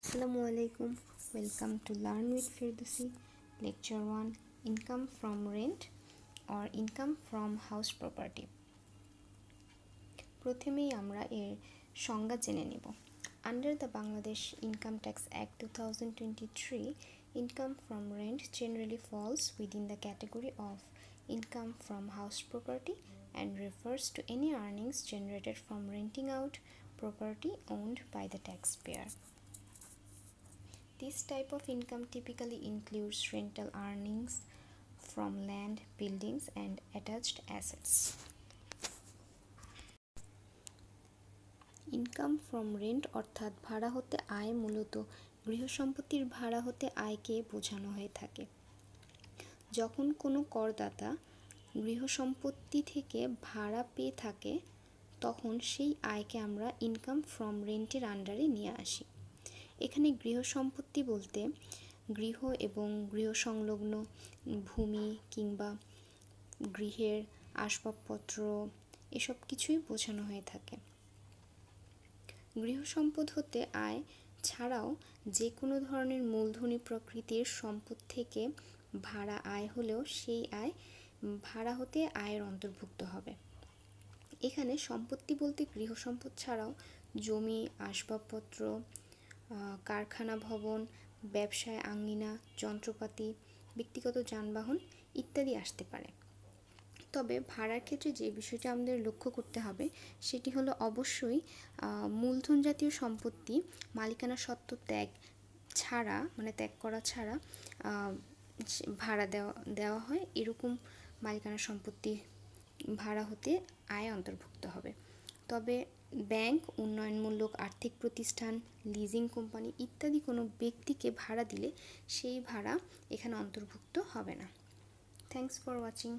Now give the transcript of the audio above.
Assalamualaikum. Welcome to Learn with Firdausi. Lecture 1, Income from Rent or Income from House Property. প্রথমেই আমরা এর সংজ্ঞা জেনে নেব। Under the Bangladesh Income Tax Act 2023, income from rent generally falls within the category of income from house property and refers to any earnings generated from renting out property owned by the taxpayer. This type of income typically includes rental earnings from land, buildings, and attached assets. Income from rent অর্থাৎ ভাড়া হতে আয় মূলত গৃহসম্পত্তির ভাড়া হতে আয়কে বোঝানো হয়ে থাকে। যখন কোনো করদাতা গৃহসম্পত্তি থেকে ভাড়া পেয়ে থাকে তখন সেই আয়কে আমরা ইনকাম ফ্রম রেন্টের আন্ডারে নিয়ে আসি। এখানে গৃহসম্পত্তি বলতে গৃহ এবং গৃহ সংলগ্ন ভূমি কিংবা গৃহের আসবাবপত্র এসব কিছুই বোঝানো হয়ে থাকে। গৃহসম্পদ হতে আয় ছাড়াও যে কোনো ধরনের মূলধনী প্রকৃতির সম্পদ থেকে ভাড়া আয় হলেও সেই আয় ভাড়া হতে আয়ের অন্তর্ভুক্ত হবে। এখানে সম্পত্তি বলতে গৃহসম্পদ ছাড়াও জমি, আসবাবপত্র, কারখানা ভবন, ব্যবসায় আঙিনা, যন্ত্রপাতি, ব্যক্তিগত যানবাহন ইত্যাদি আসতে পারে। তবে ভাড়ার ক্ষেত্রে যে বিষয়টি আমাদের লক্ষ্য করতে হবে সেটি হলো অবশ্যই মূলধন জাতীয় সম্পত্তি মালিকানা সত্ত্ব ত্যাগ ছাড়া ত্যাগ করা ছাড়া ভাড়া দেওয়া হয় এরকম মালিকানা সম্পত্তি ভাড়া হতে আয় অন্তর্ভুক্ত হবে। তবে ব্যাংক, উন্নয়নমূলক আর্থিক প্রতিষ্ঠান, লিজিং কোম্পানি ইত্যাদি কোনো ব্যক্তিকে ভাড়া দিলে সেই ভাড়া এখানে অন্তর্ভুক্ত হবে না। Thanks for watching.